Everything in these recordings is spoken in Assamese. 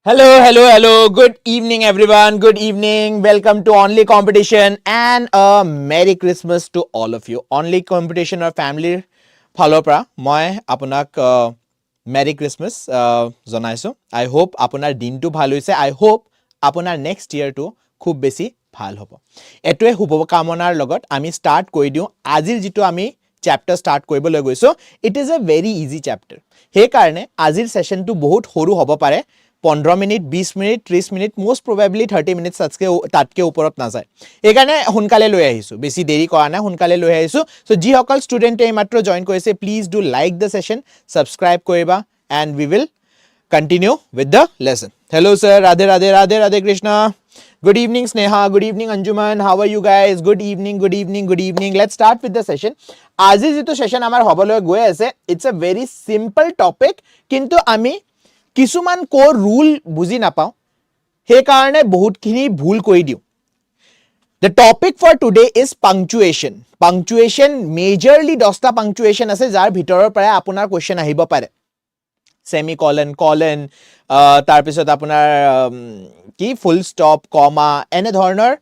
Hello. Good evening, everyone. Good evening. Welcome to Only Competition and a Merry Christmas to all of you. Only Competition or family follow pra. Moi apunak Merry Christmas janaisu. I hope apunar din tu bhal hoise. I hope apunar next year tu khub besi bhal hobo. Etue hubo kamonar logot ami start koi diu. Ajir jitu ami chapter start koibole goiso. It is a very easy chapter. He karne ajir session tu bahut horu hobo pare. 15 minute 20 minute 30 minute most probably 30 minute তাতকে ওপৰত না যায় একাৰণে হুনকালে লৈ আহিছো বেছি দেৰি কৰা না হুনকালে লৈ আহিছো সো যি সকল ষ্টুডেন্টে মাত্ৰ জয়েন কৰিছে please do like the session subscribe কৰিবা and we will continue with the lesson hello sir Radhe Krishna good evening Sneha good evening Anjuman how are you guys good evening let's start with the session আজি যেটো সেশন আমাৰ হবলৈ গৈ আছে it's a very simple topic কিন্তু আমি কিছুমান কোৰ ৰুল বুজি নাপাও হে কাৰণে বহুতখিনি ভুল কৰি দিও The topic for today is punctuation. Punctuation majorly 10টা punctuation আছে যাৰ ভিতৰৰ পৰা আপোনাৰ কোৱেশ্চন আহিব পাৰে semicolon colon তাৰ পিছত আপোনাৰ কি ফুল ষ্টপ কমা এনে ধৰণৰ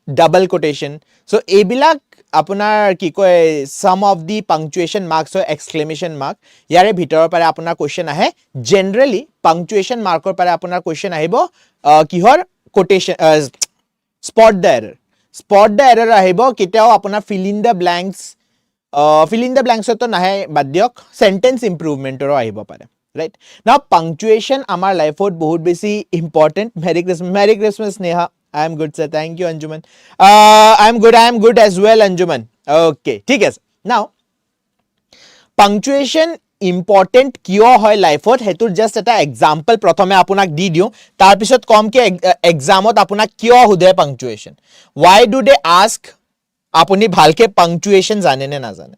ডাবল কোটেশন সো এইবিলাক আপোনাৰ কি কয় some of the punctuation marks or exclamation mark ইয়াৰে ভিতৰৰ পৰা আপোনাৰ কোৱেশ্চন আহে generally punctuation marker পৰা আপোনাৰ কোৱেশ্চন আহিব কিহৰ কোটেশন spot the error আহিব কিটাও আপোনাৰ fill in the blanks তো নাহে বাদ দিয়ক sentence improvement ৰ আহিব পাৰে right now punctuation আমাৰ লাইফত বহুত বেছি important merry christmas neha I am good sir thank you anjuman I am good as well anjuman okay ঠিক আছে now punctuation important কিয় হয় লাইফত হেতুৰ জাস্ট এটা এক্সাম্পল প্ৰথমে আপোনাক দি দিও তাৰ পিছত কম কি এক্সামত আপোনাক কিয় হুদে punctuation why do they ask আপুনি ভালকে punctuation জানে নে না জানে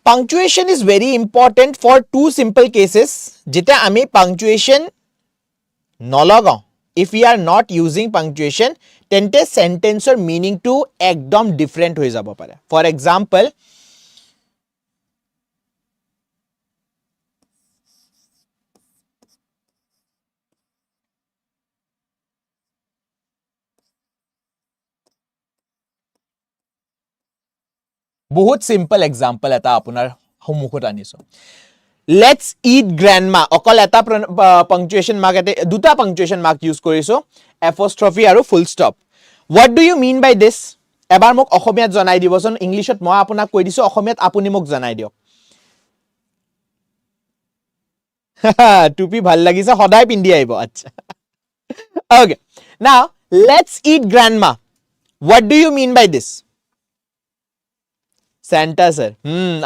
punctuation is very important for two simple cases যেটা আমি punctuation নলগাও if we are not using punctuation তেন্তে সেন্টেন্সৰ মিনিং টু একদম ডিফাৰেন্ট হৈ যাব পাৰে ফৰ এক্সাম্পল বহুত সিম্পল এক্সাম্পল এটা আপোনাৰ সন্মুখত আনিছো let's eat grandma অকল এটা punctuation mark এতে দুটা punctuation mark ইউজ কৰিছো apostrophe আৰু full stop what do you mean by this এবাৰ মোক অসমীয়াত জনাই দিবচোন ইংলিশত মই আপোনাক কৈ দিছো অসমীয়াত আপুনি মোক জনাই দিয়ক টুপি ভাল লাগিছে সদায় পিন্ধি আহিব আচ্ছা okay now let's eat grandma what do you mean by this Santa sir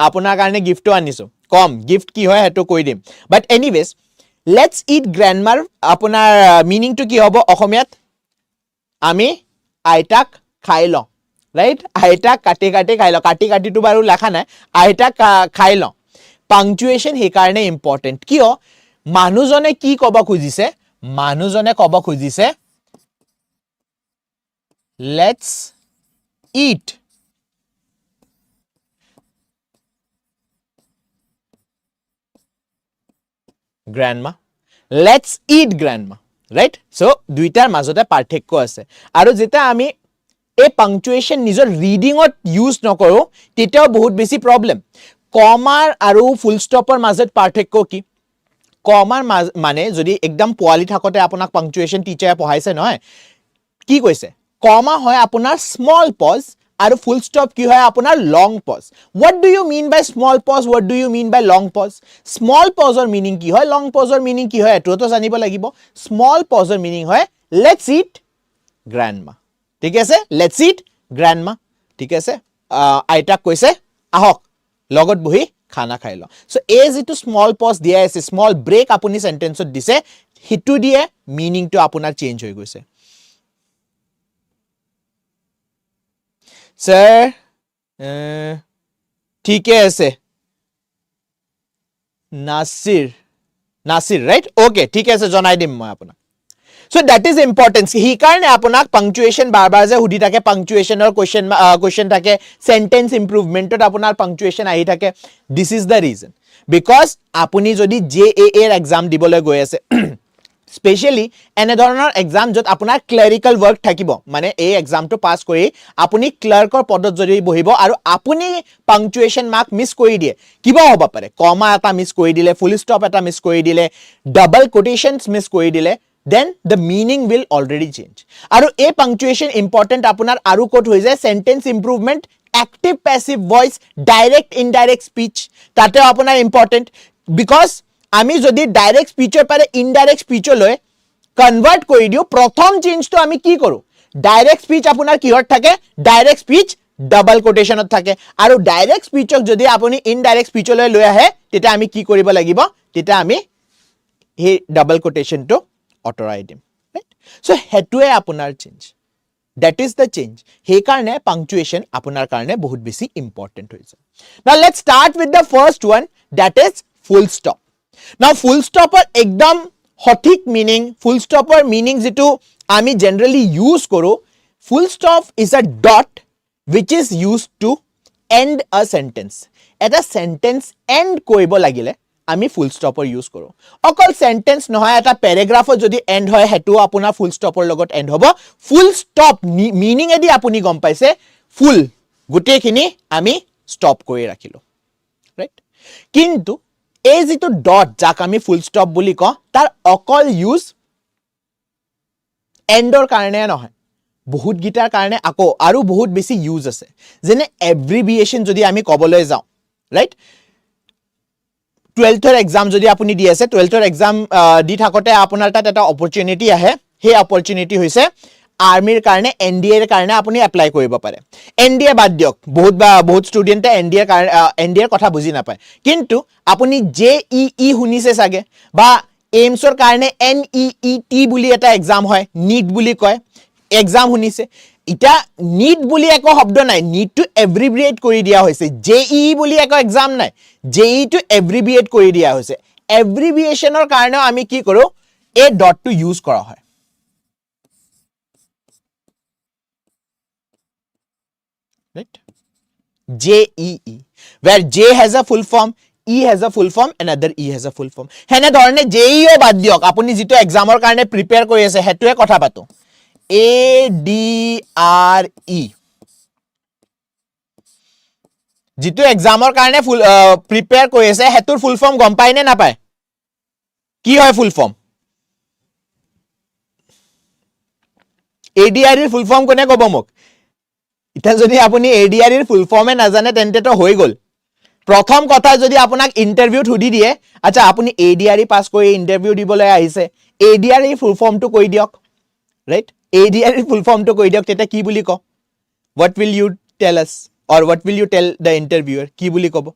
আপোনাৰ কাৰণে গিফটো আনিছো কম গিফট কি হয় হেতু কৈ দিম বাট এনিৱেজ লেটস ইট গ্ৰ্যান্ডমাৰ আপোনাৰ মিনিং টু কি হ'ব অসমীয়াত আমি আইতাক খাই ল ৰাইট আইতাক কাটি খাই ল কাটি টু বাৰু লেখা নাই আইতাক খাই ল পাংচুৱেচন হে কাৰণে ইম্পৰ্টেন্ট কিয় মানুহজনে কি কব খুজিছে let's eat grandma let's eat grandma right so দুইটাৰ মাজতে পাৰ্থক্য আছে আৰু যেটা আমি এই পাংচুৱেচন নিজৰ ৰিডিংত ইউজ নকৰো তেতিয়াও বহুত বেছি প্ৰবলেম কমাৰ আৰু ফুল ষ্টপৰ মাজত পাৰ্থক্য কি কমাৰ মানে যদি একদম পোৱালি থাকতে আপোনাক পাংচুৱেচন টিচাৰে পঢ়াইছে নহয় কি কৈছে কমা হয় আপোনাৰ স্মল পজ আৰু ফুল ষ্টপ কি হয় আপোনাৰ লং pause what do you mean by small pause what do you mean by long pause small pause or meaning কি হয় long pause or meaning কি হয় এটো তো জানিব লাগিব small pause or meaning হয় let's eat grandma ঠিক আছে let's eat grandma ঠিক আছে আইতাক কৈছে আহক লগত বহি খানা খাই ল সো এই যেটো স্মল পজ দিয়া আছে স্মল ব্ৰেক আপুনি সেন্টেন্সত দিছে হিটু দিয়ে মিনিং টু আপোনাৰ চেঞ্জ হৈ গৈছে sir ठीक है नासिर right okay ठीक है জনাই দিম মই আপোনাক so that is importance হি কাৰণে আপোনাক punctuation বাৰবাৰ যে হুদি থাকে punctuationৰ question থাকে sentence improvementত আপোনাৰ punctuation আহি থাকে this is the reason because আপুনি যদি JAA এৰ exam দিবলৈ গৈ আছে স্পেশালি এনে ধৰণৰ এক্সাম যত আপোনাৰ ক্লেৰিকেল ৱৰ্ক থাকিব মানে এই এক্সামটো পাস কৰি আপুনি ক্লাৰ্কৰ পদত যদি বহিব আৰু আপুনি পাংচুৱেশ্যন মাৰ্ক মিছ কৰি দিয়ে কিবা হ'ব পাৰে কমা এটা মিছ কৰি দিলে ফুল ষ্টপ এটা মিছ কৰি দিলে ডাবল কোটেশনছ মিছ কৰি দিলে then the meaning will already change আৰু এই পাংচুৱেশ্যন ইম্পৰ্টেন্ট আপোনাৰ আৰু কোট হৈ যায় sentence improvement active passive voice direct indirect speech তাতে আপোনাৰ ইম্পৰ্টেন্ট বিকজ আমি যদি ডাইৰেক্ট স্পিচৰ পাৰে ইনডাইৰেক্ট স্পিচলৈ কনভাৰ্ট কৰি দিও প্ৰথম চেঞ্জটো আমি কি কৰো ডাইৰেক্ট স্পিচ আপোনাৰ কিহত থাকে ডাইৰেক্ট স্পিচ ডাবল কোটেশনত থাকে আৰু ডাইৰেক্ট স্পিচক যদি আপুনি ইনডাইৰেক্ট স্পিচলৈ লৈ আহে তেতিয়া আমি কি কৰিব লাগিব তেতিয়া আমি হে ডাবল কোটেশনটো অটৰাই দিম ৰাইট সো হেতুৱে আপোনাৰ change that is the change he karne punctuation apunar karne bahut beshi important hoise now let's start with the first one that is full stop now full stop or ekdam hothik meaning full stop or meaning jitu ami generally use koru full stop is a dot which is used to end a sentence eta sentence end koibo lagile আমি ফুল ষ্টপৰ ইউজ কৰো অকল সেন্টেন্স নহয় এটা প্যাৰাগ্ৰাফৰ যদি এন্ড হয় হেতু আপোনাৰ ফুল ষ্টপৰ লগত এন্ড হ'ব ফুল ষ্টপ মিনিং এদি আপুনি গম পাইছে ফুল গুটেখিনি আমি ষ্টপ কৰি ৰাখিলো ৰাইট কিন্তু এই যেটো ডট যাক আমি ফুল ষ্টপ বুলি ক তাৰ অকল ইউজ এন্ডৰ কাৰণে নহয় বহুত গিটাৰ কাৰণে আকৌ আৰু বহুত বেছি ইউজ আছে যেনে এব্ৰিভিয়েশন যদি আমি কবলৈ যাও ৰাইট 12th exam যদি আপুনি দি আছে 12th exam দি থাকতে আপোনাৰ তাত এটা অপৰচুনিটি আহে হে অপৰচুনিটি হৈছে আৰ্মিৰ কাৰণে এনডিএৰ কাৰণে আপুনি এপ্লাই কৰিব পাৰে এনডিএ বাদ দিয়ক বহুত ষ্টুডেন্টে এনডিএৰ কথা বুজি নাপায় কিন্তু আপুনি জেইই শুনিছে সাগে বা এইমছৰ কাৰণে এনইইটি বুলি এটা এক্সাম হয় নিট বুলি কয় এক্সাম শুনিছে ইটা নিট বুলি একো শব্দ নাই নিট টু এব্ৰিভিয়েট কৰি দিয়া হৈছে জেইই বুলি একো এক্সাম নাই জেইই টু এব্ৰিভিয়েট কৰি দিয়া হৈছে এব্ৰিভিয়েশনৰ কাৰণে আমি কি কৰো এ ডট টু ইউজ কৰা হয় right jee where j has a full form e has a full form another e has a full form হেনে ধৰণে jee ও বাদ দিয়ক আপুনি যেটো এক্সামৰ কাৰণে প্ৰিপেয়াৰ কৰি আছে হেতুৱে কথা পাতো ADRE যেটো এক্সামৰ কাৰণে ফুল প্ৰিপেয়াৰ কৰি আছে হেতুৰ ফুল ফৰ্ম গম পায় নে নাপায় কি হয় ফুল ফৰ্ম ADRE ফুল ফৰ্ম কোনে কব মোক ইটা যদি আপুনি ADRE ফুল ফৰ্মে নাজানে তেন্তে তো হৈ গল প্ৰথম কথা যদি আপোনাক ইন্টাৰভিউত হুদি দিয়ে আচ্ছা আপুনি ADRE পাস কৰি ইন্টাৰভিউ দিবলৈ আহিছে ADRE ফুল ফৰ্মটো কৈ দিয়ক right ADRE full form to koi diok teta ki buli ko what will you tell us or what will you tell the interviewer ki buli kobo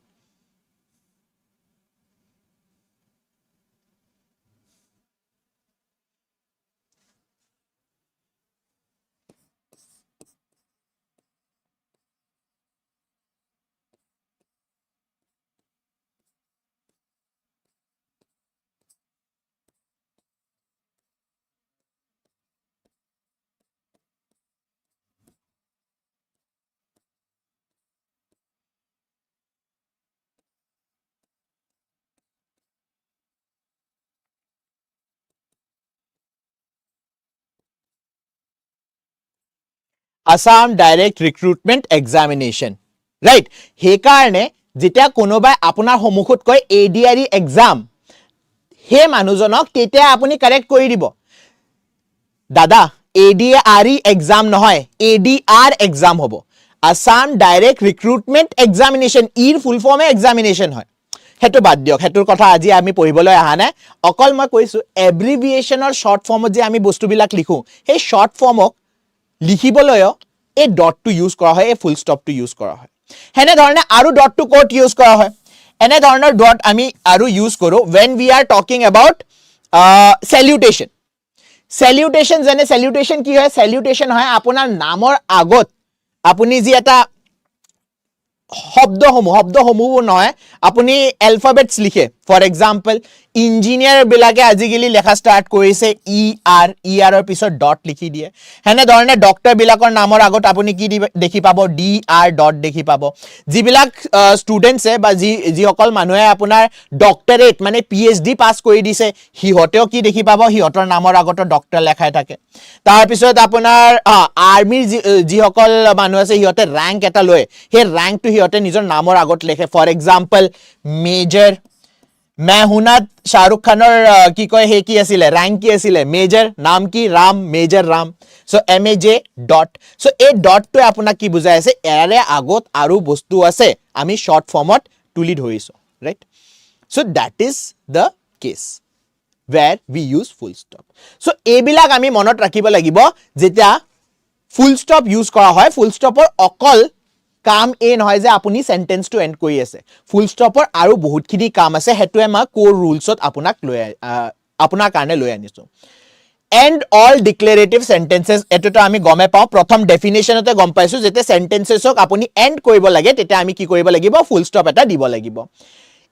Assam Direct Recruitment Examination right he karone jeta konobai apunar homukhot koi ADRE exam he manujonok tete apuni correct kori dibo dada ADRE exam nohoy ADR exam hobo Assam Direct Recruitment Examination ir full form examination hoy hetu bad diok hetur kotha aji ami pohiboloi aha na okol moi koisu abbreviation or short form je ami bostu bilak likhu he short form ok লিখিবলৈও এ ডট টু ইউজ কৰা হয় এ ফুল ষ্টপ টু ইউজ কৰা হয় হেনে ধৰণে আৰু ডট টু কোট ইউজ কৰা হয় এনে ধৰণৰ ডট আমি আৰু ইউজ কৰো when we are talking about salutation salutation যেনে salutation কি হয় salutation হয় আপোনাৰ নামৰ আগত আপুনি যি এটা শব্দসমূহ নহয় আপুনি এলফাবেটছ লিখে ফৰ এক্সাম্পল ইঞ্জিনিয়াৰ বিলাকে আজিকালি লেখা ষ্টাৰ্ট কৰিছে ই আৰৰ পিছত ডট লিখি দিয়ে হেনে ধৰণে ডক্টৰ বিলাকৰ নামৰ আগত আপুনি কি দেখি পাব DR ডট দেখি পাব যিবিলাক ষ্টুডেণ্টছে বা যিসকল মানুহে আপোনাৰ ডক্টৰেট মানে PhD পাছ কৰি দিছে সিহঁতেও কি দেখি পাব সিহঁতৰ নামৰ আগত ডক্টৰ লেখাই থাকে তাৰপিছত আপোনাৰ আৰ্মিৰ যিসকল মানুহ আছে সিহঁতে ৰেংক এটা লয় সেই ৰেংকটো সিহঁতে নিজৰ নামৰ আগত লিখে ফৰ এক্সাম্পল মেজৰ মেহুনাত শাহৰুখ খানৰ কি কয় হে কি আছিলে ৰেংক কি আছিলে মেজৰ নাম কি Ram major Ram so MAJ dot so এই ডটটোৱে আপোনাক কি বুজাই আছে ইয়াৰে আগত আৰু বস্তু আছে আমি শৰ্ট ফৰ্মত তুলি ধৰিছো right so that is the case where we use full stop so এইবিলাক আমি মনত ৰাখিব লাগিব যেতিয়া ফুল ষ্টপ ইউজ কৰা হয় ফুল ষ্টপৰ অকল কাম এই নহয় যে আপুনি সেন্টেন্সটো এন্ড কৰি আছে ফুল ষ্টপৰ আৰু বহুতখিনি কাম আছে হেতুৱে মই কোৰ ৰুলছত আপোনাৰ কাৰণে লৈ আনিছো এন্ড অল ডিক্লেৰেটিভ সেন্টেন্সেস এটোটো আমি গমে পাও প্ৰথম ডেফিনেশনতে গম পাইছো যেতে সেন্টেন্সেসক আপুনি এন্ড কৰিব লাগে তেতে আমি কি কৰিব লাগিব ফুল ষ্টপ এটা দিব লাগিব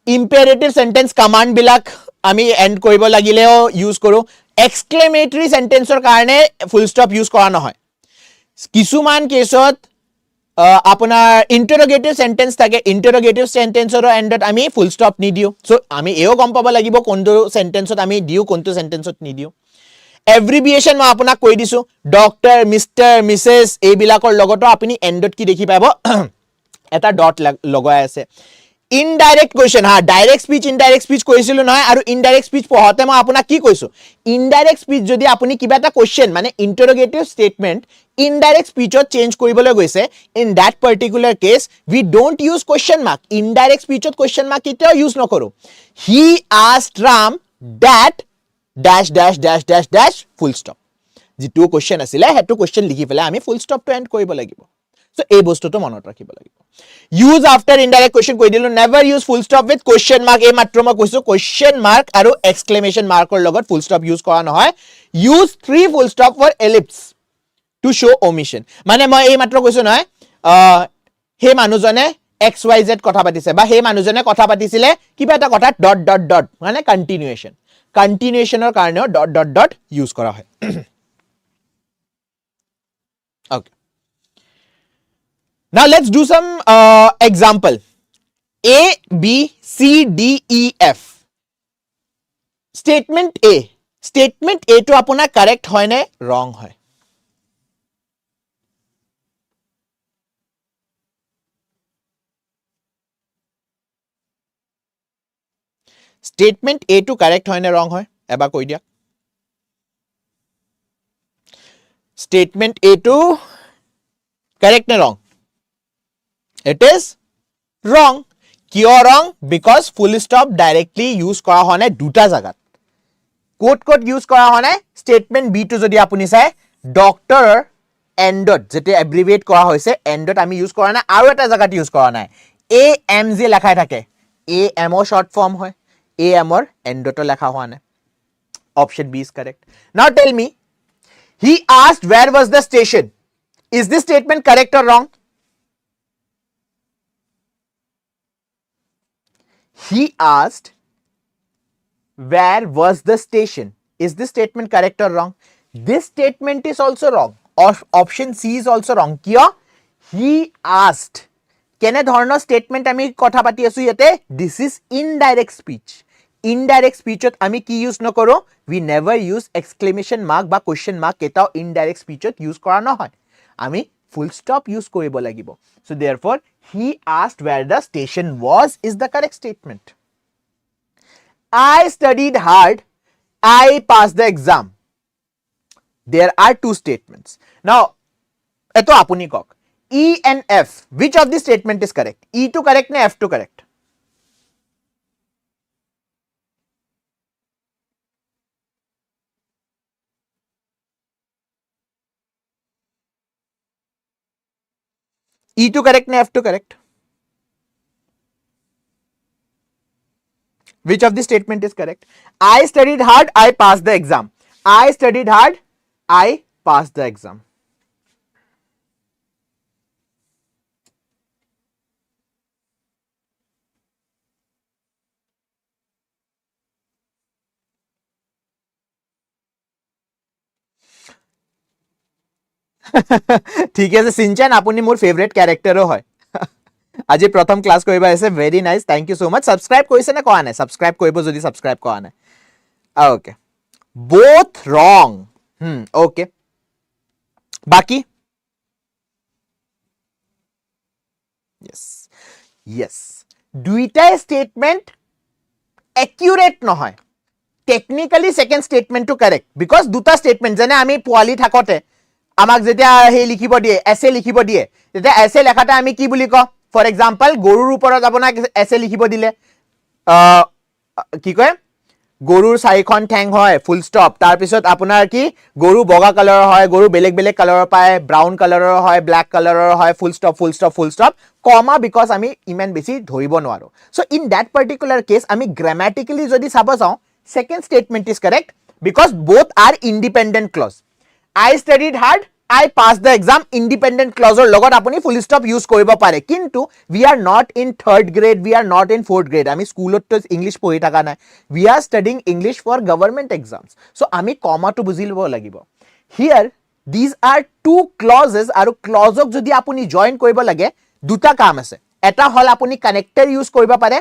ইম্পেৰেটিভ সেন্টেন্স কমান্ড বিলাক আমি এন্ড কৰিব লাগিলেও ইউজ কৰো এক্সক্লেমেটৰী সেন্টেন্সৰ কাৰণে ফুল ষ্টপ ইউজ কৰা নহয় কিছুমান কেছত আপোনাৰ ইন্টাৰোগেটিভ সেন্টেন্স থাকে ইন্টাৰোগেটিভ সেন্টেন্সৰ এন্ডত আমি ফুল ষ্টপ নিদিও সো আমি এও গম পাব লাগিব কোনটো সেন্টেন্সত আমি দিও কোনটো সেন্টেন্সত নিদিও এভ্ৰিভিয়েশন মই আপোনাক কৈ দিছো ডক্টৰ মিস্টাৰ মিসেস এই বিলাকৰ লগতো আপুনি এন্ডত কি দেখি পাব এটা ডট লগাই আছে indirect question direct speech indirect speech কৈছিলো নহয় আৰু ইনডাইৰেক্ট স্পিচ পঢ়াতে মই আপোনাক কি কৈছো ইনডাইৰেক্ট স্পিচ যদি আপুনি কিবা এটা কোৱেশ্চন মানে ইন্টাৰোগেটিভ স্টেটমেন্ট ইনডাইৰেক্ট স্পিচত চেঞ্জ কৰিবলৈ গৈছে in that particular case we don't use question mark indirect স্পিচত কোৱেশ্চন মাৰ্ক কেতিয়াও ইউজ নকৰো he asked Ram that dash dash dash dash dash full stop যেটো কোৱেশ্চন আছিলে হেতু কোৱেশ্চন লিখি পেলাই আমি ফুল ষ্টপটো এন্ড কৰিব লাগিব সো এই বস্তুটো মনত ৰাখিব লাগিব ইউজ আফটাৰ ইনডাইৰেক্ট কোৱেশ্চন কৈ দিলো never use full stop with question mark এই মাত্ৰ মই কৈছো কোৱেশ্চন মাৰ্ক আৰু এক্সক্লেমেশন মাৰ্কৰ লগত ফুল ষ্টপ ইউজ কৰা নহয় use 3 full stop for ellipsis to show omission মানে মই এই মাত্ৰ কৈছো নহয় হে মানুহজনে XYZ কথা পাতিছে বা হে মানুহজনে কথা পাতিছিলে কিবা এটা কথা ডট ডট ডট মানে কন্টিনিউয়েশনৰ কাৰণেও ডট ডট ডট ইউজ কৰা হয় okay now let's do some example A B C D E F statement A to apuna correct hoy ne wrong hoy statement A to correct hoy ne wrong hoy eba koi dia statement A to correct ne wrong it is wrong কিয় wrong because full stop directly use কৰা হনে দুটা জাগাত কোট ইউজ কৰা হনে স্টেটমেন্ট বি টু যদি আপুনি চাই ডক্টৰ এন্ডত যেতে এব্ৰিভিয়েট কৰা হৈছে এন্ডত আমি ইউজ কৰা নাই আৰু এটা জাগাত ইউজ কৰা নাই AM যে লেখাই থাকে AM ৰ শৰ্ট ফৰ্ম হয় AM ৰ এন্ডত লেখা হোৱা নাই option B is correct now tell me he asked where was the station is this statement correct or wrong he asked where was the station is this statement correct or wrong this statement is also wrong or option C is also wrong kiya he asked kene dhorno statement ami kotha pati asu yate this is indirect speech ot ami ki use nokoro we never use exclamation mark ba question mark etao indirect speech ot use kora no hoy ami full stop use koribo lagibo so therefore he asked where the station was is the correct statement I studied hard I passed the exam there are two statements now eto apuni kok E and F which of the statement is correct E to correct ne F to correct E to correct ne F to correct which of the statement is correct I studied hard I passed the exam I studied hard I passed the exam ঠিক আছে সিনচান আপুনি মোৰ ফেভাৰিট ক্যাৰেক্টাৰো হয় আজি প্ৰথম ক্লাস কৰিবা আছে very nice thank you so much subscribe কৰিছে নে কোৱা নাই সাবস্ক্ৰাইব কৰিব যদি সাবস্ক্ৰাইব কৰা নাই ওকে both wrong okay বাকি yes দুইটা স্টেটমেন্ট accurate নহয় technically second statement to correct because দুটা statement যেনে আমি পোৱালি থাকতে আমাক যেতিয়া হে লিখিব দিয়ে এসে লিখিব দিয়ে তেতিয়া এসে লেখাটা আমি কি বুলি ক ফৰ এক্সাম্পল গৰুৰ ওপৰত আপোনাক এসে লিখিব দিলে কি কয় গৰুৰ চাৰিখন ঠেং হয় ফুল ষ্টপ তাৰ পিছত আপোনাৰ কি গৰু বগা কালাৰৰ হয় গৰু বেলেগ বেলেগ কালাৰৰ পায় ব্ৰাউন কালাৰৰ হয় ব্ল্যাক কালাৰৰ হয় ফুল ষ্টপ কমা বিকজ আমি ইমান বেছি ধৰিব নোৱাৰো so in that particular case আমি গ্ৰামাটিক্যালি যদি চাব যাও second statement is correct because both are independent clause I studied hard I passed the exam independent clause or logot apuni full stop use koribo pare kintu we are not in 3rd grade we are not in 4th grade ami school to english pohi taka nai we are studying english for government exams so ami comma to bujilbo lagibo here these are two clauses aru clause ok jodi apuni join koribo lage duta kam ase eta hol apuni connector use koribo pare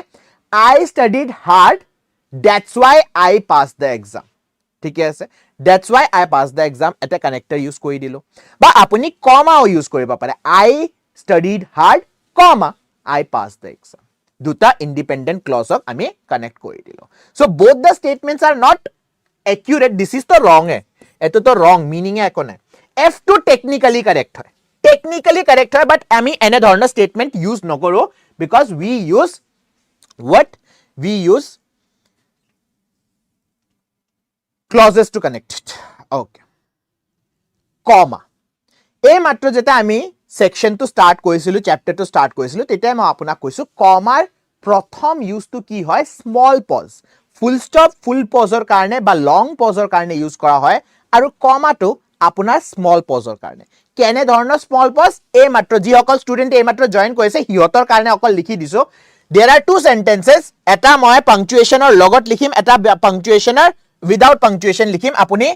I studied hard that's why I passed the exam ঠিক আছে that's why I passed the exam এটা connector use কৰি দিলো বা আপুনি কমা use কৰিব পাৰে I studied hard comma I passed the exam দুটা independent clause ক আমি connect কৰি দিলো so both the statements are not accurate this is the wrong এটো তো wrong meaning একো নাই f to technically correct হয় but আমি এনে ধৰণৰ statement use নকৰো because we use clauses to connect it okay comma এই মাত্ৰ যেটা আমি সেকশন টু স্টাৰ্ট কৰিছিলো চ্যাপ্টাৰ টু স্টাৰ্ট কৰিছিলো তেতিয়াই মই আপোনাক কৈছো কমাৰ প্ৰথম ইউজ টু কি হয় small pause full stop full পজৰ কাৰণে বা লং পজৰ কাৰণে ইউজ কৰা হয় আৰু কমাটো আপোনাৰ স্মল পজৰ কাৰণে কেনে ধৰণৰ স্মল পজ এই মাত্ৰ যি অকল ষ্টুডেন্ট এই মাত্ৰ জয়েন কৰিছে হিয়তৰ কাৰণে অকল লিখি দিছো there are two sentences এটা মই পাংচুৱেচনৰ লগত লিখিম এটা পাংচুৱেচনৰ without punctuation likhim apuni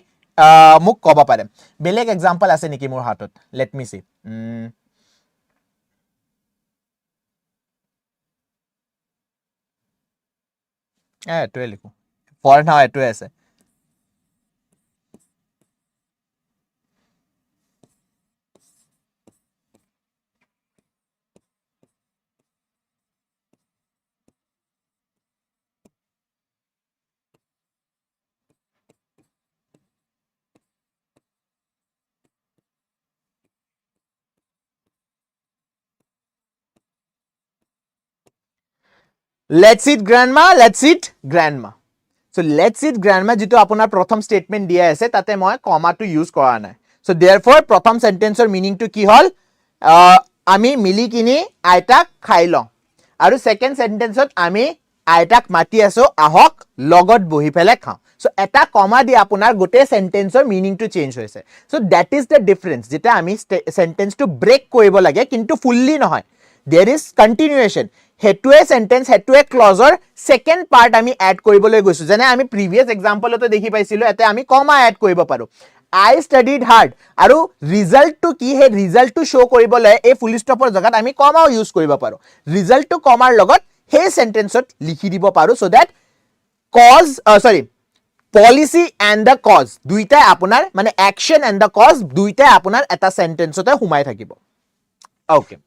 muk koba pare beleg example ase niki mor hatot let me see to likhu for now eto ase let's eat grandma so let's eat grandma jitu apunar prothom statement dia ase tate moi comma to use kora nai so therefore prothom sentence or meaning to ki hol ami mili kini aitak khai lo aru second sentence ot ami aitak mati aso ahok logot bohi pele khao so eta comma di apunar gote sentence or meaning to change hoise so that is the difference jeta ami sentence to break koribo lage kintu fully nohoy there is continuation হেতুৱে সেন্টেন্স হেতুৱে ক্লজৰ সেকেন্ড পাৰ্ট আমি এড কৰিবলৈ গৈছো যেনে আমি প্ৰিভিয়াস এক্সাম্পলতে দেখি পাইছিলো এতে আমি কমা এড কৰিব পাৰো I studied hard আৰু ৰিজাল্ট টু কি হে ৰিজাল্ট টু শো কৰিবলৈ এই ফুল ষ্টপৰ জাগাত আমি কমা ইউজ কৰিব পাৰো ৰিজাল্ট টু কমাৰ লগত হে সেন্টেন্সত লিখি দিব পাৰো so that cause policy and the cause দুইটা আপোনাৰ মানে action and the cause দুইটা আপোনাৰ এটা সেন্টেন্সতে হুমাই থাকিব okay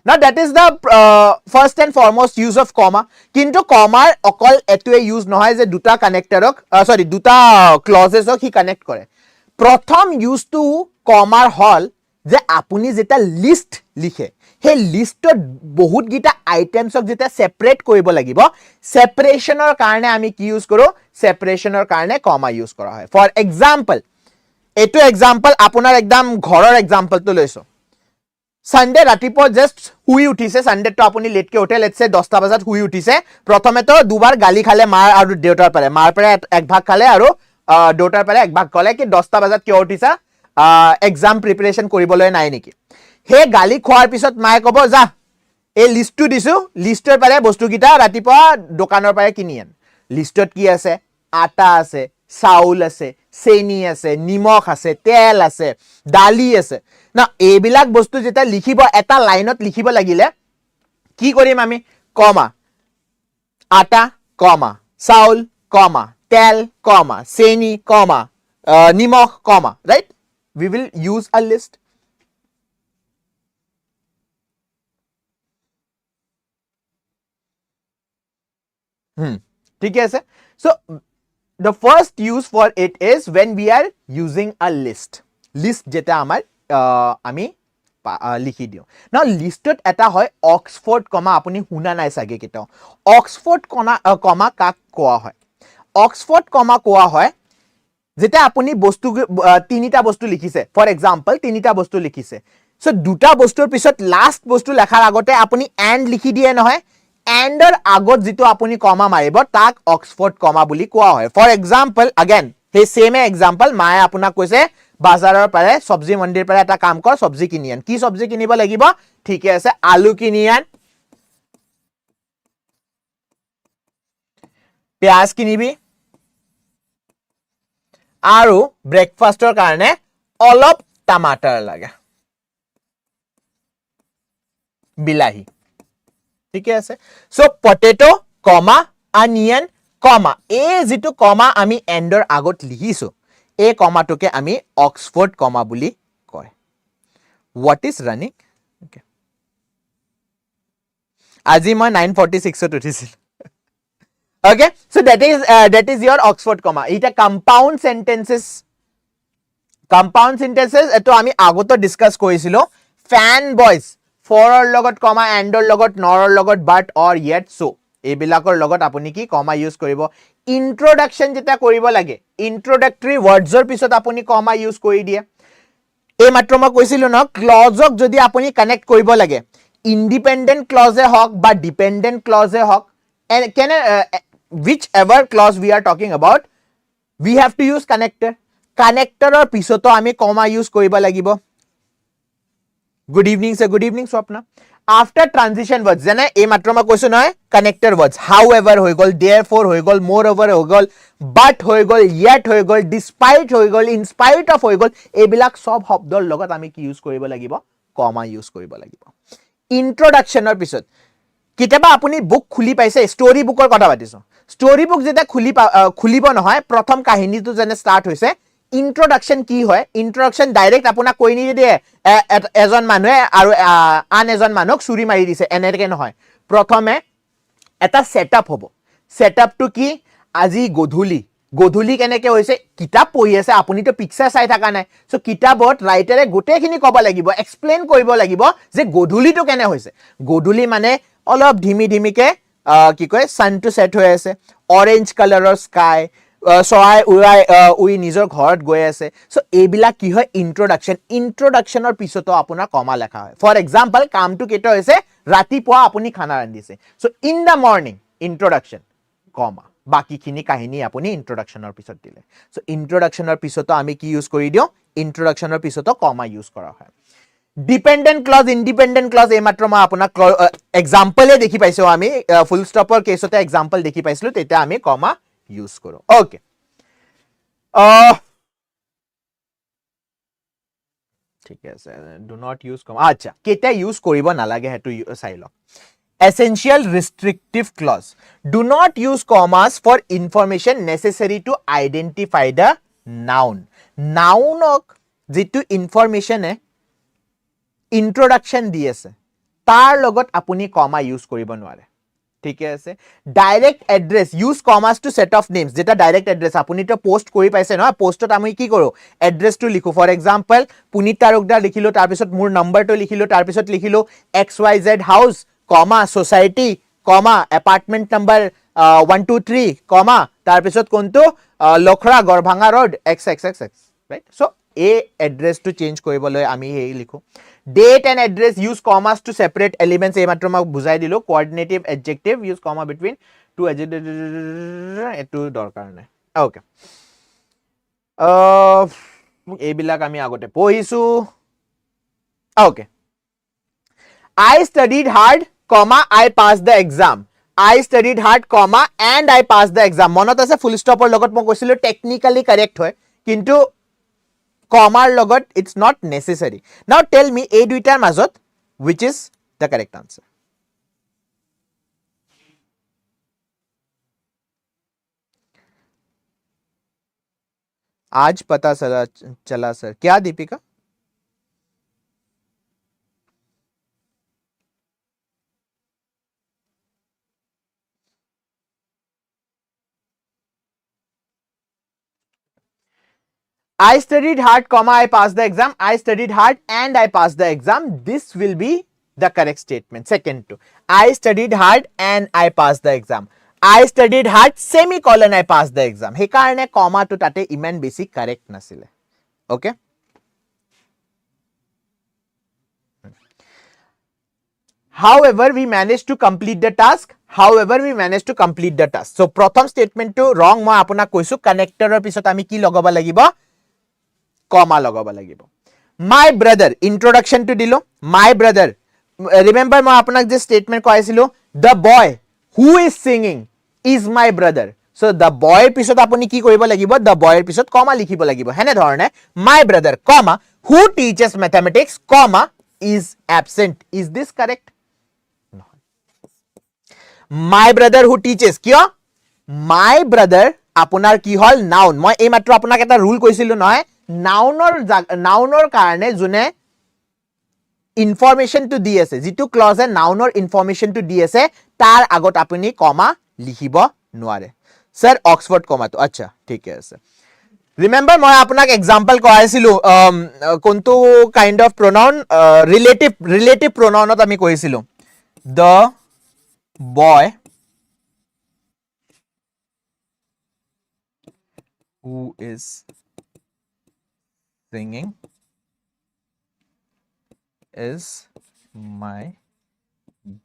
now that is the first and foremost use of comma kintu comma okol etue use nohoy je duta connector ok duta clauses ok hi connect kore prothom use to comma hol je apuni jeta list likhe he listot bahut gita items ok jeta separate koribo lagibo separation or karone ami ki use koro separation or karone comma use kora hoy for example eto example apunar ekdam ghoror example to loiso Sunday ratipo just hui uthise Sunday to apuni late ke uthe let's say 10 ta bajat hui uthise prothome to dubar gali khale mar aru deutar pare mar pare ek bhag khale aru deutar pare ek bhag kole ki 10 ta bajat ke uthisa exam preparation koriboloi nai niki he gali khoar pisot mai kobo ja e list to disu listor pare bostu gita ratipo dokanor pare kini an listot ki ase ata ase saul ase চেনি আছে, নিমখ আছে, তেল আছে, দালি আছে না, এইবিলাক বস্তু যেতিয়া লিখিব এটা লাইনত লিখিব লাগিলে কি কৰিম আমি কমা আটা কমা চাউল কমা তেল কমা চেনি কমা নিমখ কমা right we will use a list ঠিক আছে so the first use for it is when we are using a list যেটা আমাৰ আমি লিখি দিও now লিষ্টত এটা হয় অক্সফোৰ্ড কমা আপুনি শুনা নাই সাগে কেটাও অক্সফোৰ্ড কমা কাক কোৱা হয় অক্সফোৰ্ড কমা কোৱা হয় যেটা আপুনি বস্তু তিনিটা বস্তু লিখিছে ফৰ এক্সাম্পল তিনিটা বস্তু লিখিছে সো দুটা বস্তুৰ পিছত লাষ্ট বস্তু লেখাৰ আগতে আপুনি এন্ড লিখি দিয়ে নহয় এন্ডৰ আগত যেটো আপুনি কমা মাৰিব তাক অক্সফোৰ্ড কমা বুলি কোৱা হয় ফৰ এক্সাম্পল अगेन হে সেম এক্সাম্পল মায়ে আপোনাক কৈছে বাজাৰৰ পৰা সবজি মন্দিৰ পৰা এটা কাম কৰ সবজি কিনি আন কি সবজি কিনিব লাগিব ঠিকে আছে আলু কিনি আন পিয়াজ কিনিবি আৰু ব্ৰেকফাষ্টৰ কাৰণে অলপ টমাটাৰ লাগে বিলাহী ঠিক আছে সো পটেটো কমা অনিয়ন কমা এই যেটো কমা আমি এন্ডৰ আগত লিখিছো এই কমাটোকে আমি অক্সফোর্ড কমা বুলি কয় what is running okay আজি মই 946 ত উঠিছিল okay so that is your oxford comma এটা compound sentences এটো আমি আগতো ডিসকাস কৰিছিলো fan boys for or লগত comma and or লগত nor or লগত but or yet so এইবিলাকৰ লগত আপুনি কি কমা ইউজ কৰিব ইন্ট্ৰোডাকশন যেটা কৰিব লাগে ইন্ট্ৰোডাক্টৰী ওয়াৰ্ডছৰ পিছত আপুনি কমা ইউজ কৰি দিয়ে এই মাত্ৰ মই কৈছিলো ন ক্লজক যদি আপুনি কানেক্ট কৰিব লাগে ইন্ডিপেন্ডেন্ট ক্লজে হক বা ডিপেন্ডেন্ট ক্লজে হক and can whichever clause we are talking about we have to use connectorৰ পিছতো আমি কমা ইউজ কৰিব লাগিব good evening swapna after transition words যেনে এই মাত্ৰ মই কৈছো নহয় connector words however হৈ গল therefore হৈ গল moreover হৈ গল but হৈ গল yet হৈ গল despite হৈ গল in spite of হৈ গল এইবিলাক সব শব্দৰ লগত আমি কি ইউজ কৰিব লাগিব কমা ইউজ কৰিব লাগিব ইন্ট্ৰোডাকশনৰ পিছত কিতাবা আপুনি বুক খুলি পাইছে ষ্টৰী বুকৰ কথা পাতিছো ষ্টৰী বুক যেটা খুলিব নহয় প্ৰথম কাহিনীটো যেনে ষ্টাৰ্ট হৈছে ইন্ট্ৰোডাকশন কি হয় ইন্ট্ৰোডাকশন ডাইৰেক্ট আপোনা কৈ নি দিয়ে এজন মানুহে আৰু আন এজন মানুহক চুৰি মাৰি দিছে এনেকে নহয় প্ৰথমে এটা সেটআপ হ'ব সেটআপটো কি আজি গধুলি কেনেকে হৈছে কিতাপ পঢ়ি আছে আপুনি তো পিকচাৰ চাই থাকা নাই সো কিতাপত ৰাইটাৰে গোটেইখিনি ক'ব লাগিব এক্সপ্লেইন কৰিব লাগিব যে গধুলিটো কেনে হৈছে গধুলি মানে অলপ ধিমিকে কি কয় সান টু সেট হৈ আছে অৰেঞ্জ কালাৰৰ স্কাই সহায় উই নিজৰ ঘৰত গৈ আছে সো এইবিলাক কি হয় ইন্ট্ৰোডাকশনৰ পিছতো আপোনাৰ কমা লেখা হয় ফৰ এক্সাম্পল কামটো কেটো হৈছে ৰাতিপুৱা আপুনি খানা ৰান্ধিছে সো ইন দা মৰ্নিং ইন্ট্ৰোডাকশন কমা বাকিখিনি কাহিনী আপুনি ইন্ট্ৰোডাকশনৰ পিছত দিলে সো ইন্ট্ৰোডাকশনৰ পিছতো আমি কি ইউজ কৰি দিও ইন্ট্ৰোডাকশনৰ পিছতো কমা ইউজ কৰা হয় ডিপেন্ডেন্ট ক্লজ ইন্ডিপেন্ডেন্ট ক্লজ এই মাত্ৰ মই আপোনাক এক্সাম্পলে দেখি পাইছো আমি ফুল ষ্টপৰ কেছতে এক্সাম্পল দেখি পাইছিলো তেতিয়া আমি কমা ইউজ কৰো ওকে ঠিক আছে ডু নট ইউজ কমা আচ্ছা কেটা ইউজ কৰিব নালাগে হেতু চাই লওক essential restrictive clause do not use commas for information necessary to identify the noun ok jitu information e introduction di ase tar logot apuni comma use koribo nware ঠিক আছে direct address use commas to set of names যেটা ডাইরেক্ট এড্রেস আপুনি তো পোস্ট কৰি পাইছে ন পোস্টত আমি কি কৰো এড্ৰেসটো লিখো ফৰ এক্সাম্পল পুনিত তাৰুকদাৰ লিখিলো তাৰ পিছত মোৰ নম্বৰটো লিখিলো তাৰ পিছত লিখিলো XYZ house comma society comma apartment number 123 comma তাৰ পিছত কোনটো Lakhra Garbhanga road XXXX right so এই এড্ৰেছটো চেঞ্জ কৰিবলৈ আমি এই লিখো date and address use commas to separate elements এই মাত্ৰ মই বুজাই দিলো coordinative adjective use comma between two adjectives এটো দৰকাৰ নাই ওকে এইবিলাক আমি আগতে পঢ়িছো okay I studied hard comma I passed the exam I studied hard comma and I passed the exam মনত আছে ফুল ষ্টপৰ লগত মই কৈছিলো টেকনিক্যালি কাৰেক্ট হয় কিন্তু কমাৰ লগত it's not necessary. Now tell me এই দুইটাৰ মাজত which is the correct answer? आज पता चला सर. क्या Deepika? I studied hard, comma, I passed the exam. I studied hard and I passed the exam. This will be the correct statement. Second two. I studied hard and I passed the exam. I studied hard, semicolon, I passed the exam. He karne comma to tate iman basic correct nasile. Okay. However, we managed to complete the task. However, we managed to complete the task. So, prothom statement to wrong moi apuna koisu connector or pisot ami ki logaba lagibo? Comma logaba lagibo. My brother, introduction to dilo. My brother. Remember moi apunak je statement ko aisilo? The boy who is singing is my brother. So, the boy pisot apuni ki koribo lagibo? The boy pisot comma likhibo lagibo. Hene dhorone my brother, comma, who teaches mathematics, comma, is absent. Is this correct? My brother who teaches কিয় my brother আপোনাৰ কি হল noun মই এই মাত্ৰ আপোনাক এটা rule কৈছিলো নহয় নাউনৰ কাৰণে জুনে ইনফৰমেশন টু দি আছে যেটো ক্লজে নাউনৰ ইনফৰমেশন টু দি আছে তাৰ আগত আপুনি কমা লিখিব নোৱাৰে স্যাৰ অক্সফোৰ্ড কমাটো আচ্ছা ঠিক আছে ৰিমেম্বৰ মই আপোনাক এক্সাম্পল কৰাইছিলো কোনটো কাইন্ড অফ pronoun ৰিলেটিভ pronounত আমি কৈছিলো the boy who is singing is my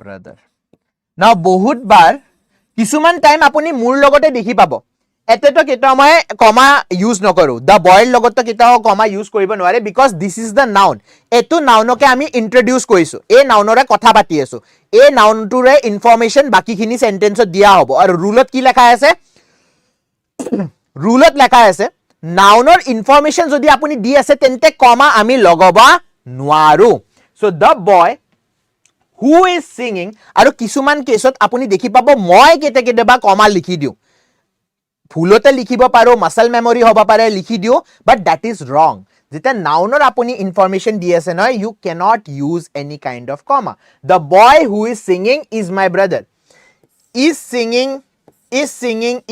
brother. Now বহুত বার কিছুমান টাইম আপুনি মোৰ লগতে দেখি পাব এতেটো কেটা মই কমা ইউজ নকৰো দা বয়ৰ লগতো কেটাও কমা ইউজ কৰিব নোৱাৰে because this is the noun এটো নাউনকে আমি ইন্ট্ৰোডিউস কৰিছো এই নাউনৰে কথা পাতি আছো এই নাউনটোৰে ইনফৰমেশন বাকিখিনি সেন্টেন্সত দিয়া হ'ব আৰু ৰুলত কি লেখা আছে ৰুলত লেখা আছে নাউনৰ ইনফৰমেশন যদি আপুনি দি আছে তেন্তে কমা আমি লগবা নোৱাৰো so the boy who is singing আৰু কিছুমান কেছত আপুনি দেখি পাব মই কেতে কেতে বা কমা লিখি দিও ভুলতে লিখিব পাৰো মাসল মেমৰি হ'ব পাৰে লিখি দিও বাট দ্যাট ইজ ৰং যেটা নাউনৰ আপুনি ইনফৰমেশন দি আছে নহয় you cannot use any kind of comma the boy who is singing is my brother is singing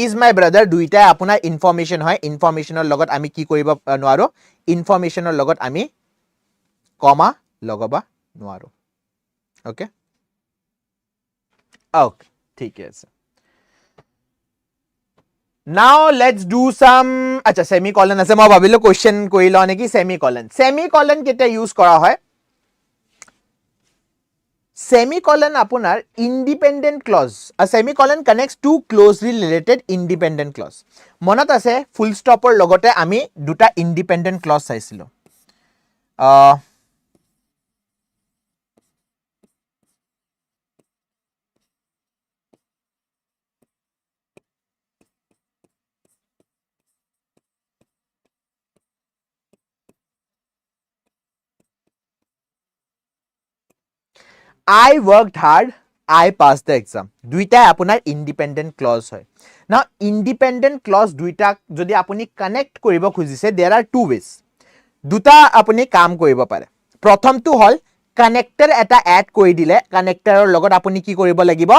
is my brother দুইটা আপোনাৰ ইনফৰমেশন হয় ইনফৰমেশনৰ লগত আমি কি কৰিব নোৱাৰো ইনফৰমেশনৰ লগত আমি কমা লগবা নোৱাৰো ওকে ওকে ঠিক আছে Now let's do some acha semicolon ase moi bhabilo question koilo neki semicolon kete use kora hoy semicolon apunar independent clause a semicolon connects two closely related independent clause monat ase full stop or logote ami duta independent clause saisilo I worked hard, I passed the exam. দুইটা আপোনাৰ independent clause হয়. Now, independent clause দুইটা যদি আপুনি connect কৰিব খুজিছে, there are two ways. দুটা আপুনি কাম কৰিব পাৰে. প্ৰথমটো হল connector এটা add কৰি দিলে, connectorৰ লগত আপুনি কি কৰিব লাগিব?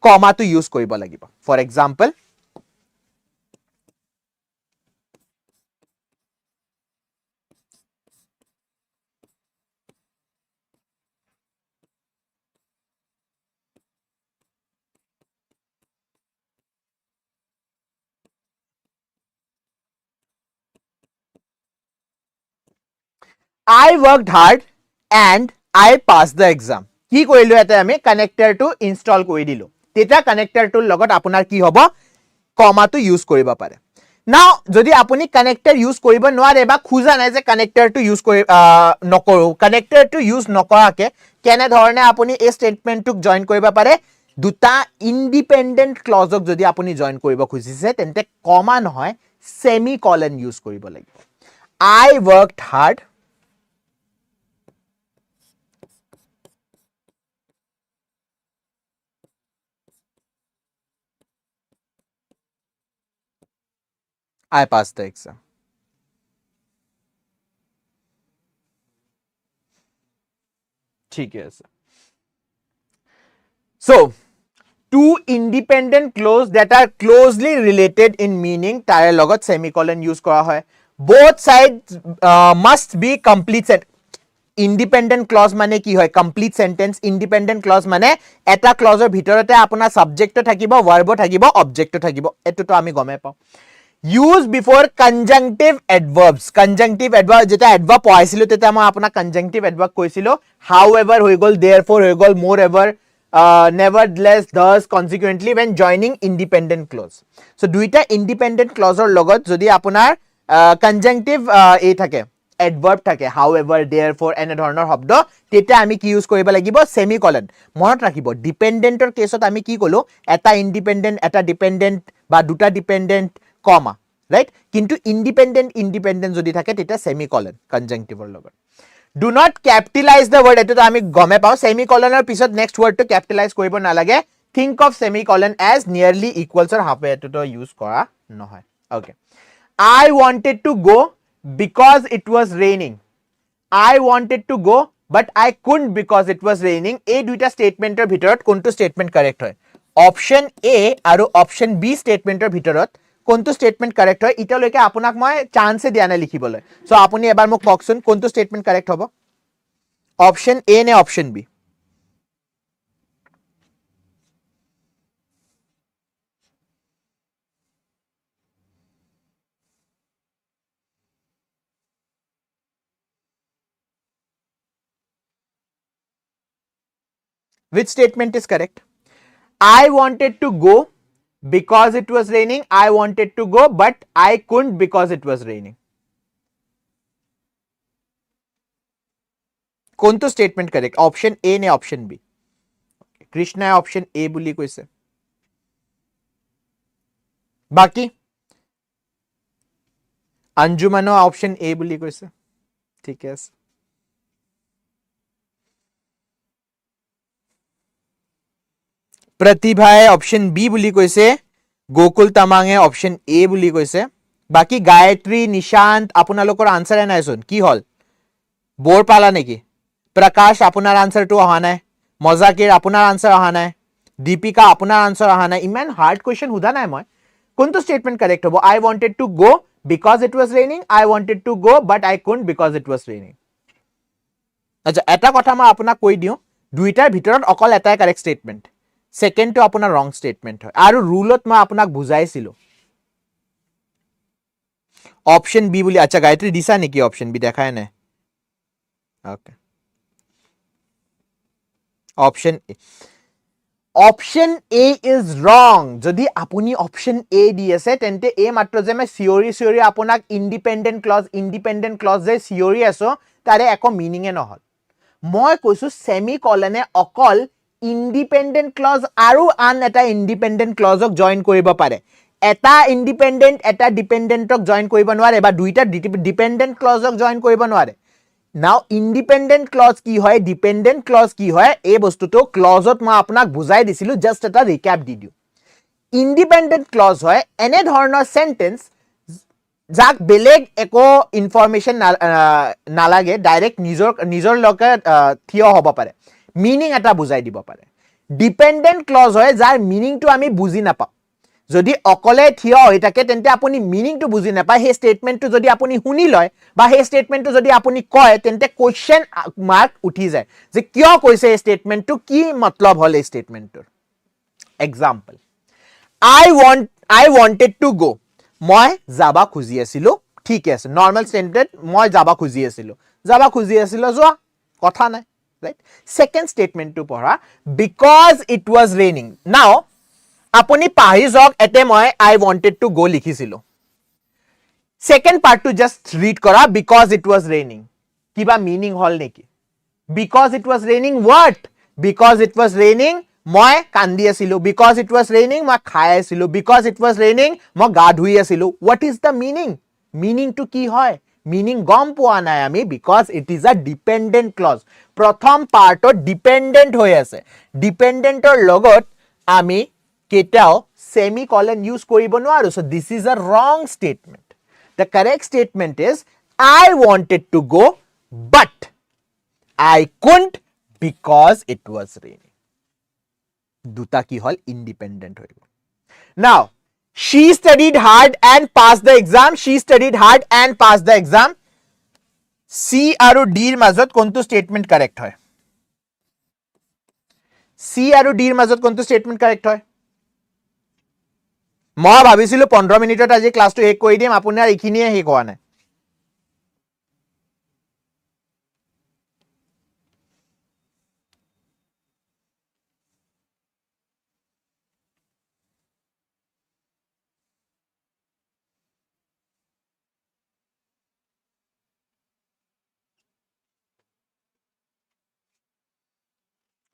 Comma টো use কৰিব লাগিব. For example, I worked hard and I passed the exam. কি কৰিলো এতে আমি connector টো install কৰি দিলো তেটা connector টোৰ লগত আপোনাৰ কি হ'ব কমা টো ইউজ কৰিব পাৰে নাও যদি আপুনি connector ইউজ কৰিব নোৱাৰে বা খুজা নাই যে connector টো ইউজ কৰি নকৰো connector টো ইউজ নকৰাকে কেনে ধৰণে আপুনি এই স্টেটমেন্ট টোক জয়েন কৰিব পাৰে দুটা ইণ্ডিপেণ্ডেণ্ট ক্লজক যদি আপুনি জইন কৰিব খুজিছে তেন্তে কমা নহয় সেমিকলন ইউজ কৰিব লাগিব I worked hard I passed the exam ঠিকে আছে so two independent clause that are closely related in meaning তাৰে লগত semicolon use কৰা হয় both sides must be complete set independent clause মানে কি হয় complete sentence independent clause মানে এটা clauseৰ ভিতৰতে আপোনাৰ subject থাকিব verb থাকিব object থাকিব এটোটো আমি গমে পাও use before conjunctive adverbs যেটা adverb পঢ়াইছিলো তেতিয়া মই আপোনাক conjunctive adverb কৈছিলো however হৈ গল therefore হৈ গল moreover nevertheless thus consequently when joining independent clause so দুইটা independent clauseৰ লগত যদি আপোনাৰ conjunctive এই থাকে adverb থাকে however therefore এনে ধৰণৰ শব্দ তেতিয়া আমি কি ইউজ কৰিব লাগিব সেমিকলন মনত ৰাখিব ডিপেন্ডেন্টৰ কেছত আমি কি কলো এটা ইন্ডিপেন্ডেন্ট এটা ডিপেন্ডেন্ট বা দুটা ডিপেন্ডেন্ট কমা ৰাইট কিন্তু ইন্ডিপেন্ডেন্ট যদি থাকে তেতিয়া সেমিকলন কনজাংটিভৰ লগত do not capitalize the word এটো আমি গমে পাও সেমিকলনৰ পিছত next word to capitalize কৰিব নালাগে think of semicolon as nearly equals or halfway এটো ইউজ কৰা নহয় okay I wanted to go because it was raining I wanted to go but I couldn't because it was raining এই দুইটা স্টেটমেন্টৰ ভিতৰত কোনটো স্টেটমেন্ট কাৰেক্ট হয় অপশন A আৰু অপশন B স্টেটমেন্টৰ ভিতৰত কোনটো স্টেটমেন্ট কারেক্ট হয় ইটালৈকে আপোনাক মই চান্স দিয়া নাই লিখিবলৈ সো আপুনি এবাৰ মোক কওকচোন কোনটো স্টেটমেন্ট কারেক্ট হ'ব অপশন A নে option B which statement is correct I wanted to go because it was raining I wanted to go but I couldn't because it was raining কোনটো স্টেটমেন্ট কারেক্ট অপশন A নে option B Krishna option A বুলি কৈছে বাকি অঞ্জুমানো অপশন A বুলি কৈছে ঠিক আছে प्रतिभाए ऑप्शन बी বুলি কৈছে গোকুল তামাঙে অপশন এ বুলি কৈছে বাকি গায়ত্ৰী নিশান্ত আপোনালোকৰ আনসাৰ নাইছোন কি হল বৰ পালা নেকি প্ৰকাশ আপোনাৰ আনসাৰটো অহা নাই মজাকিৰ আপোনাৰ আনসাৰ অহা নাই দীপিকা আপোনাৰ আনসাৰ অহা নাই ইমান হাৰ্ড কোৱেশ্চন হুদা নাই মই কোনটো স্টেটমেন্ট কারেক্ট হ'ব I wanted to go because it was raining I wanted to go but I couldn't because it was raining আচ্ছা এটা কথা মই আপোনাক কৈ দিও দুইটাৰ ভিতৰত অকল এটাই কাৰেক্ট স্টেটমেন্ট সেকেন্ড তো আপোনাৰ ৰং স্টেটমেন্ট হয় আৰু ৰুলত মই আপোনাক বুজাইছিলো অপশন বি বুলি আচ্ছা গায়ত্ৰী দিছা নেকি অপশন বি দেখায় নাই ওকে অপশন এ ইজ ৰং যদি আপুনি অপশন এ দি আছে তেন্তে এই মাত্ৰ যে মই সিওৰি আপোনাক ইন্ডিপেন্ডেন্ট ক্লজ যে সিওৰি আছো তাৰে একো মিনিঙে নহল মই কৈছো সেমিকলনে অকল ইন্ডিপেন্ডেন্ট ক্লজ আৰু আন এটা ইন্ডিপেন্ডেন্ট ক্লজক জয়েন কৰিব পাৰে এটা ইন্ডিপেন্ডেন্ট এটা ডিপেন্ডেন্টক জয়েন কৰিব নোৱাৰে বা দুইটা ডিপেন্ডেন্ট ক্লজক জয়েন কৰিব নোৱাৰে নাও ইন্ডিপেন্ডেন্ট ক্লজ কি হয় ডিপেন্ডেন্ট ক্লজ কি হয় এই বস্তুটো ক্লজত মই আপোনাক বুজাই দিছিলো জাস্ট এটা ৰিক্যাপ দি দিও ইন্ডিপেন্ডেন্ট ক্লজ হয় এনে ধৰণৰ সেন্টেন্স যাক বেলেগ একো ইনফৰমেশন নালাগে ডাইৰেক্ট নিজৰ লগে থিয় হ'ব পাৰে মিনিং এটা বুজাই দিব পাৰে ডিপেন্ডেন্ট ক্লজ হয় যাৰ মিনিংটো আমি বুজি নাপাও যদি অকলে থিয় হৈ থাকে তেন্তে আপুনি মিনিংটো বুজি নাপায় হে স্টেটমেন্টটো যদি আপুনি শুনি লয় বা হে স্টেটমেন্টটো যদি আপুনি কয় তেন্তে কোৱেশ্চন মাৰ্ক উঠি যায় যে কিয় কৈছে এই স্টেটমেন্টটো কি মতলব হল এই স্টেটমেন্টৰ example I wanted to go মই যাবা খুজি আছিলো ঠিক আছে নরমাল সেন্টেন্স মই যাবা খুজি আছিলো যোৱা কথা নাই right second statement to পঢ়া because it was raining now আপুনি পাহি জক এতে মই I wanted to go লিখিছিলো second part to just read কৰা because it was raining কিবা meaning হল নেকি because it was raining what because it was raining মই কান্দি আছিলো বিকজ ইট ৱাজ ৰেইনিং মই খাই আছিলো বিকজ ইট ৱাজ ৰেইনিং মই গা ধুই আছিলো হোৱাট ইজ দ্য মিনিং মিনিংটো কি হয় মিনিং গম পোৱা নাই আমি because it is a dependent clause প্ৰথম পাৰ্টত ডিপেণ্ডেণ্ট হৈ আছে ডিপেণ্ডেণ্টৰ লগত আমি কেতিয়াও semicolon use কৰিব নোৱাৰো so this is a wrong statement the correct statement is I wanted to go but I couldn't because it was raining দুটা কি হল independent হৈ গল now she studied hard and passed the exam she studied hard and passed the exam C আৰু D ৰ মাজত কোনটো statement correct হয় C আৰু D ৰ মাজত কোনটো statement correct হয় মই ভাবিছিলো 15 মিনিটত আজি ক্লাসটো শেষ কৰি দিম আপোনাৰ এইখিনিয়ে শেষ হোৱা নাই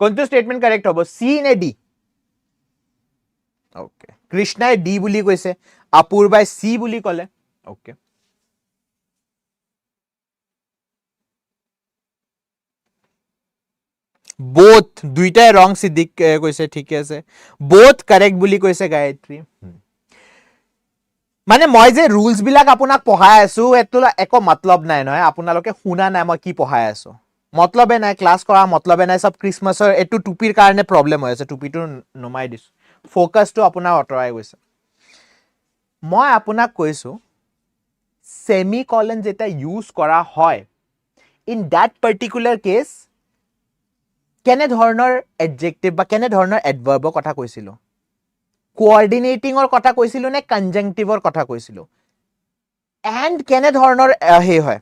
কোনটো স্টেটমেন্ট কারেক্ট হ'ব সি নে ডি ওকে কৃষ্ণাই ডি বুলি কৈছে অপূৰ্বাই সি বুলি ক'লে ওকে both দুইটাই ৰং সিদ্দিক কৈছে ঠিক আছে both কাৰেক্ট বুলি কৈছে গায়ত্ৰী মানে মই যে ৰুলস বিলাক আপোনাক পঢ়াই আছো এটো একো মতলব নাই নহয় আপোনালোকে শুনা নাই মই কি পঢ়াই আছো মতলবে নাই ক্লাস কৰা মতলবে নাই সব ক্ৰিসমাসৰ এটো টুপিৰ কাৰণে প্ৰবলেম হৈ আছে টুপিটো নমাই দিছো ফোকাসটো আপোনাৰ অটৰাই গৈছে মই আপোনাক কৈছো সেমিকলন যেটা ইউজ কৰা হয় ইন দ্যাট পাৰ্টিকুলাৰ কেস কেনে ধৰণৰ এডজেক্টিভ বা কেনে ধৰণৰ এডভাৰ্বৰ কথা কৈছিলো কোঅৰ্ডিনেটিংৰ কথা কৈছিলো নে কনজাংটিভৰ কথা কৈছিলো এন্ড কেনে ধৰণৰ হে হয়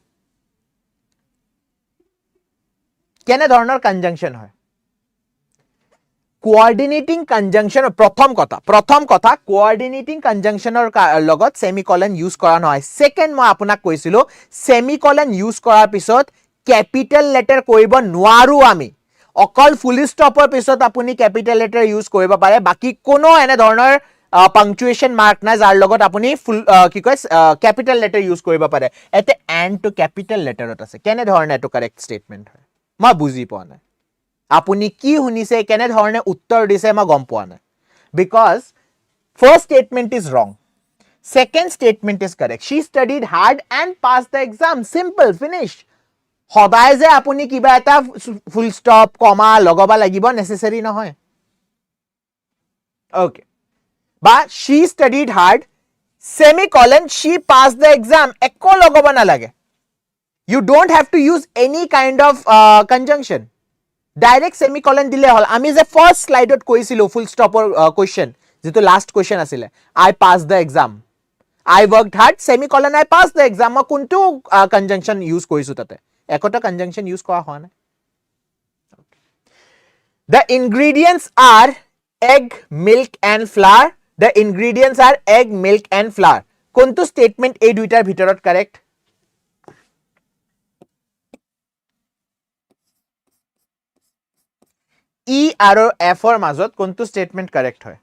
কেনে ধৰণৰ কনজাংশন হয় কোঅৰ্ডিনেটিং কনজাংশন প্ৰথম কথা কোঅৰ্ডিনেটিং কনজাংশনৰ লগত সেমিকলন ইউজ কৰা নহয় সেকেন্ড মই আপোনাক কৈছিলো সেমিকলন ইউজ কৰাৰ পিছত ক্যাপিটাল লেটাৰ কৰিব নোৱাৰো আমি অকল ফুল স্টপৰ পিছত আপুনি ক্যাপিটাল লেটাৰ ইউজ কৰিব পাৰে বাকি কোনো এনে ধৰণৰ পাংচুৱেচন মাৰ্ক নাই যাৰ লগত আপুনি ফুল কি কয় ক্যাপিটাল লেটাৰ ইউজ কৰিব পাৰে এতে এন্ড টু ক্যাপিটাল লেটাৰত আছে কেনে ধৰণে এটো কাৰেক্ট স্টেটমেন্ট হয় মই বুজি পোৱা নাই আপুনি কি শুনিছে কেনে ধৰণে উত্তৰ দিছে মই গম পোৱা নাই বিকজ ফাৰ্স্ট স্টেটমেন্ট ইজ ৰং second statement is correct she studied hard and passed the exam simple finish সদায় যে আপুনি কিবা এটা ফুল স্টপ কমা লগাবা লাগিব নেসেসারি নহয় ওকে বা she studied hard semicolon she passed the exam একো লগাবা না লাগে you don't have to use any kind of conjunction direct semicolon dile hol ami je first slide ot koisilo full stop or question jeto last question asile I passed the exam I worked hard semicolon I passed the exam ma kuntu conjunction use koisu tate ekota conjunction use kora hoa na the ingredients are egg milk and flour the ingredients are egg milk and flour kuntu statement ei duitar bhitorot correct E আৰু F ৰ মাজত কোনটো স্টেটমেন্ট কাৰেক্ট হয়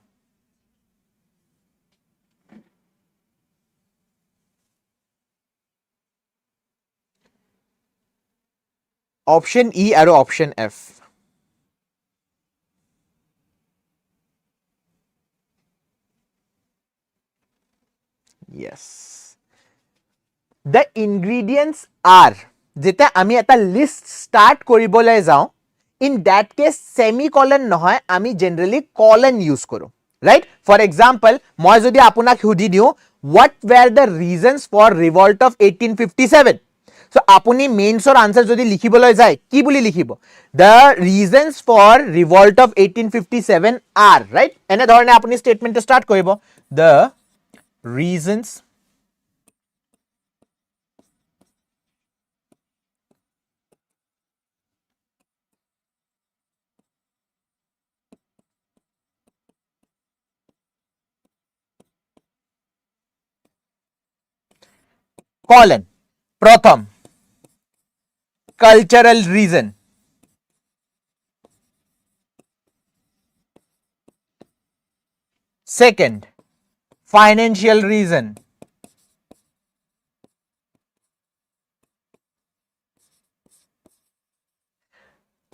অপশন E আৰু option F yes the ingredients are যেটা আমি এটা লিস্ট স্টার্ট কৰিবলৈ যাও in that case semicolon নহয় আমি generally colon use কৰো right for example মই যদি আপোনাক হুদি দিও what were the reasons for revolt of 1857 so আপুনি মেইনছৰ আনসাৰ যদি লিখিবলৈ যায় কি বুলি লিখিব the reasons for revolt of 1857 are right এনে ধৰণে আপুনি স্টেটমেন্ট স্টাৰ্ট কৰিব the reasons colon প্ৰথম cultural reason Second, financial reason.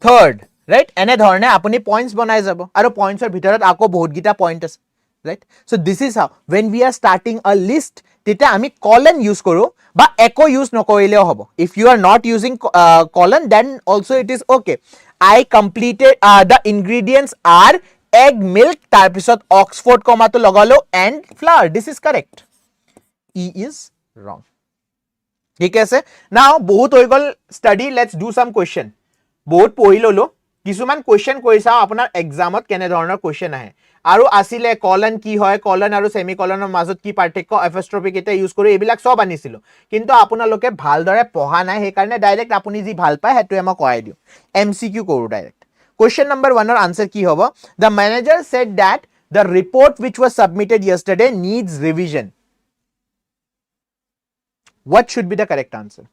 Third, right? এনেধৰণে আপুনি points বনাই যাব আৰু pointsৰ ভিতৰত আকৌ বহুতগিটা point আছে, right? So this is how when we are starting a list, তেতিয়া আমি colon use কৰো বা একো use নকৰিলেও হ'ব. If you are not using colon, then also it is okay. I completed the ingredients are egg, milk, তাৰপিছত Oxford কমাটো লগালো and flour. This is correct. E is wrong. ঠিক আছে? Now বহুত হৈ গল study. Let's do some question. বহুত পঢ়ি ললো, কিছুমান কোৱেশ্চন কৰি চাওঁ আপোনাৰ এক্সামত কেনে ধৰণৰ কোৱেশ্চন আহে আৰু আসিলে কলন কি হয়, কলন আৰু সেমিকলনৰ মাজত কি পাৰ্থক্য, এপোষ্ট্ৰফি কেটা ইউজ কৰি এইবিলাক সব আনিছিলো, কিন্তু আপোনালোকে ভালদৰে পঢ়া নাই, সেই কাৰণে ডাইৰেক্ট আপুনি যি ভাল পায় হেতুৱে মই কৰাই দিও। এমসিকিউ কৰো ডাইৰেক্ট। কোৱেশ্চন নম্বৰ 1 ৰ আনসাৰ কি হ'ব? The manager said that the report which was submitted yesterday needs revision. What should be the correct answer?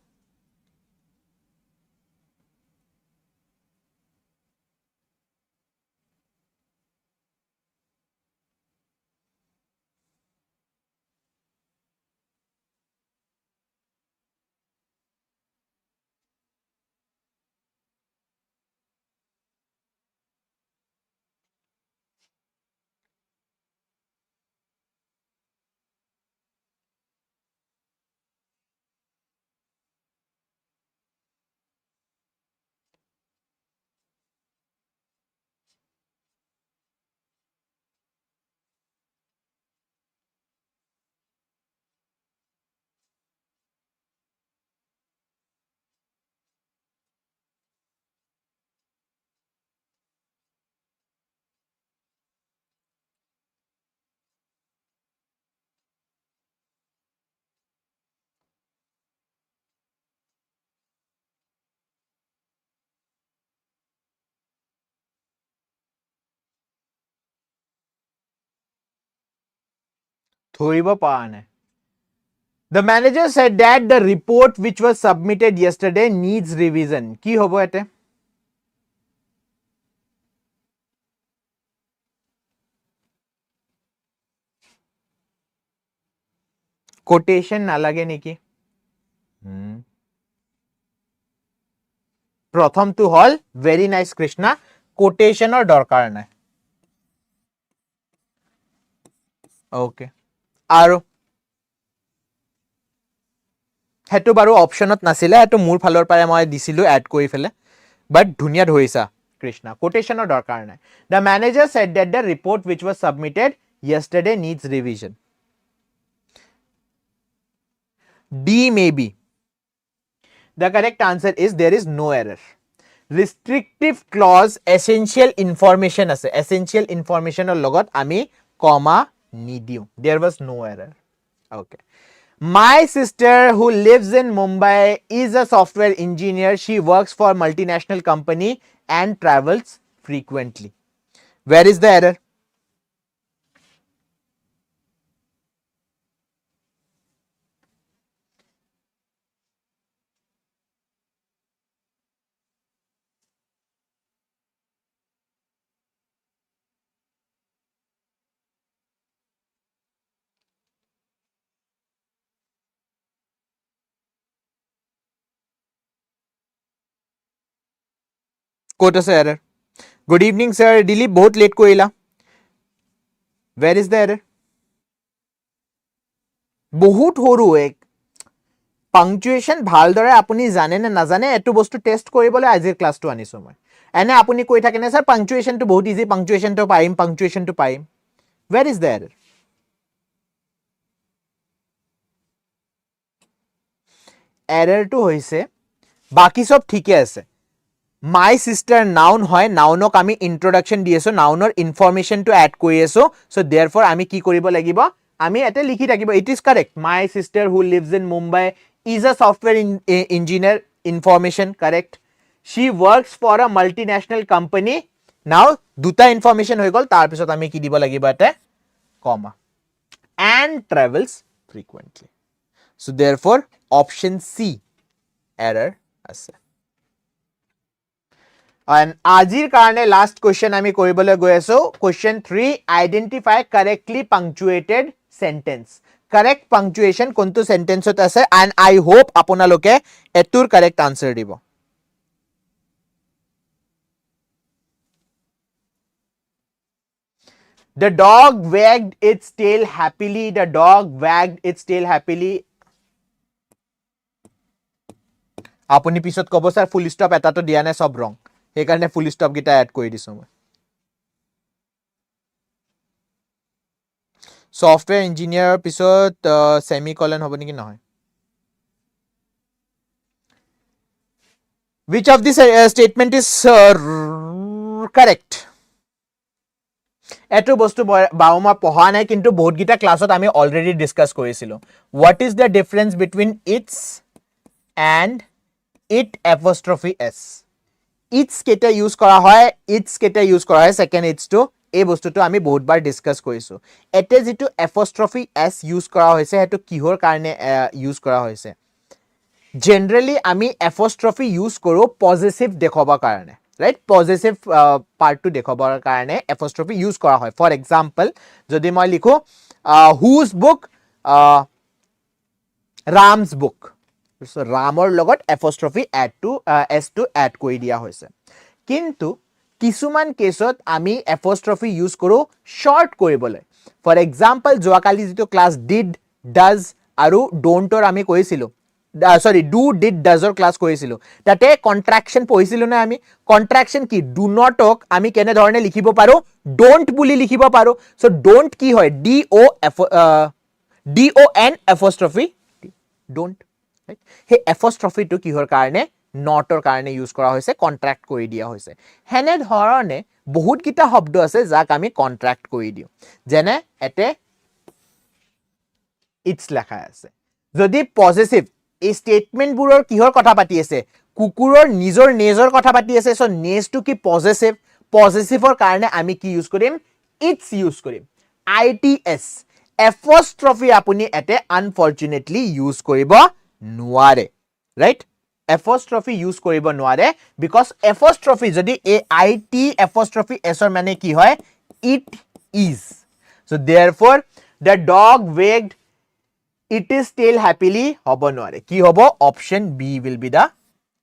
ধৰিব পৰা নাই। The manager said that the report which was submitted yesterday needs revision. কি হ'ব এতে? কোটেশন নালাগে নেকি? প্ৰথমটো হল very nice কৃষ্ণা, কোটেশনৰ দৰকাৰ নাই। ওকে, আৰু হেতু বাৰু অপশনত নাছিলে, হেতু মোৰ ফালৰ পৰা মই দিছিলো এড কৰি ফেলে, বাট ধুনিয়া ধৰিছা কৃষ্ণা, কোটেশনৰ দৰকাৰ নাই। The manager said that the report which was submitted yesterday needs revision. D maybe. The correct answer is there is no error. Restrictive clause essential information আছে, essential information or logot ami comma nidiu. There was no error. Okay. My sister who lives in Mumbai is a software engineer. She works for a multinational company and travels frequently. Where is the error? Kota se error. Good evening sir, Dilip bahut late koila. Where is the error? বহুত সৰু এক পাংচুৱেশ্যন ভালদৰে আপুনি জানে নে নাজানে এটো বস্তু টেষ্ট কৰিবলৈ আজিৰ ক্লাছটো আনিছো মই। এনে আপুনি কৈ থাকে নে স্যাৰ পাংচুৱেশ্যনটো বহুত ইজি, পাংচুৱেশ্যনটো পাইম, পাংচুৱেশ্যনটো পাইম। Where is the error? এৰৰটো হৈছে বাকি সব ঠিকে আছে। My sister noun হয়, নাউনক আমি ইন্ট্ৰোডাকশন দি আছো, নাউনৰ ইনফৰমেশনটো এড কৰি আছো, সো therefore আমি কি কৰিব লাগিব, আমি এতে লিখি থাকিব it is correct. My sister who lives in Mumbai is a software engineer. Information correct. She works for a multinational company. Now দুটা ইনফৰমেশন হৈ গল, তাৰ পিছত আমি কি দিব লাগিব এতে কমা, and travels frequently. So therefore option C error আছে। And আজিৰ কাৰণে last question আমি কৰিবলৈ গৈ আছো. Question 3, identify correctly punctuated sentence. Correct punctuation কোনটো sentence ত আছে, and I hope আপোনালোকে এটোৰ correct answer দিব. The dog wagged its tail happily. The dog wagged its tail happily. আপুনি পিছত কব স্যাৰ ফুল ষ্টপ এটাটো দিয়া নাই, সব ৰং, সেইকাৰণে ফুল ষ্টপ গিটা এড কৰি দিছো মই. সফটওয়্যাৰ ইঞ্জিনিয়াৰৰ পিছত সেমিকলন হ'ব নেকি? নহয়. Which of this statement is correct? এটো বস্তু বাও মই পঢ়া নাই, কিন্তু বহুত গিটা ক্লাছত আমি অলৰেডি ডিসকাস কৰিছিলো. What is the difference between its and it apostrophe s? Its কেটা ইউজ কৰা হয়, its কেটা ইউজ কৰা হয়, সেকেন্ড its টো, এই বস্তুটো আমি বহুত বাৰ ডিসকাস কৰিছো. এতে যেটো apostrophe s ইউজ কৰা হৈছে হেতু কিহৰ কাৰণে ইউজ কৰা হৈছে? Generally আমি apostrophe use কৰো possessive দেখাবৰ কাৰণে, right? Possessive part to দেখাবৰ কাৰণে apostrophe use কৰা হয়. For example, যদি মই লিখো whose book, Ram's book, so Ramor লগত apostrophe add to s to add কৰি দিয়া হৈছে. কিন্তু কিছুমান কেছত আমি apostrophe use কৰো short কৰিবলৈ. For example, যোৱাকালি যেটো ক্লাস did, does আৰু don't ৰ আমি কৈছিলো, sorry, do, did, does or class কৰিছিলো, তাতে contraction পঢ়িছিলো না আমি. contraction কি? do not ক আমি কেনে ধৰণে লিখিব পাৰো? don't বুলি লিখিব পাৰো. so don't কি হয়? don apostrophe don't, right? হে apostrophe টো কিহৰ কাৰণে? not ৰ কাৰণে ইউজ কৰা হৈছে, কন্ট্ৰাক্ট কৰি দিয়া হৈছে. হেনে ধৰণে বহুত কিটা শব্দ আছে যাক আমি কন্ট্ৰাক্ট কৰি দিও, যেনে এতে it's লেখা আছে. যদি পজিটিভ, এই স্টেটমেন্ট বুৰৰ কিহৰ কথা পাতি আছে? কুকুৰৰ নিজৰ নেজৰ কথা পাতি আছে. সো নেজটো কি? পজিটিভ. পজিটিভৰ কাৰণে আমি কি ইউজ কৰিম? it's ইউজ কৰিম. its apostrophe আপুনি এতে আনফৰচুনেটলি ইউজ কৰিব নোৱাৰে, ৰাইট? apostrophe ইউজ কৰিব নোৱাৰে because apostrophe যদি it apostrophe s ৰ মানে কি হয়? it is. so therefore the dog wagged it is tail happily হ'ব নোৱাৰে. কি হ'ব? option B will be the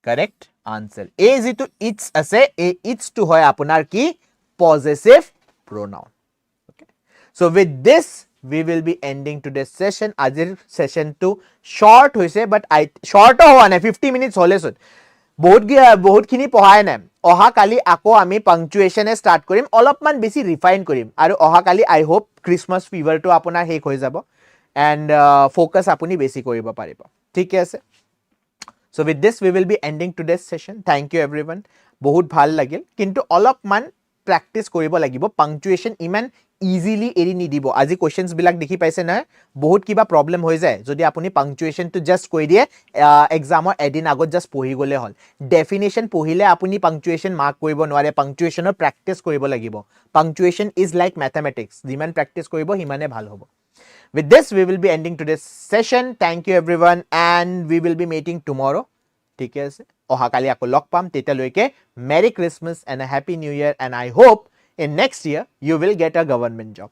correct answer. এই যেটো it's আছে, এই it's টো হয় আপোনাৰ কি? possessive pronoun. okay, so with this we will be ending today's session. আজিৰ session টো short হৈছে, but short হোৱা নাই, 50 minutes হলেচোন, বহুত খিনি পঢ়াই নাই. অহা কালি আকৌ আমি punctuation start কৰিম, অলপমান বেছি ৰিফাইন কৰিম, আৰু অহা কালি I hope Christmas fever টো আপোনাৰ শেষ হৈ যাব and focus আপুনি বেছি কৰিব পাৰিব. ঠিক আছে? so with this we will be ending today's session. thank you everyone. বহুত ভাল লাগিল, কিন্তু অলপমান প্ৰ্যাকটিছ কৰিব লাগিব. পাংচুৱেশ্যন ইমান ইজিলি এৰি নিদিব. আজি কোৱেশ্চনছ বিলাক দেখি পাইছে না, বহুত কিবা প্ৰবলেম হৈ যায় যদি আপুনি পাংচুৱেশ্যনটো জাস্ট কৈ দিয়ে, এক্সামৰ এদিন আগত জাস্ট পঢ়ি গলে হ'ল. ডেফিনেশ্যন পঢ়িলে আপুনি পাংচুৱেশ্যন মাৰ্ক কৰিব নোৱাৰে, পাংচুৱেশ্যনৰ প্ৰ্যাকটিছ কৰিব লাগিব. পাংচুৱেশ্যন ইজ লাইক মেথমেটিক্স, যিমান প্ৰ্যাকটিছ কৰিব সিমানে ভাল হ'ব. With this, we will be ending today's session. Thank you everyone, and we will be meeting tomorrow. ঠিক আছে? অহা কালি আকৌ লগ পাম, তেতিয়ালৈকে Merry Christmas and a Happy New Year, and I hope in next year you will get a government job.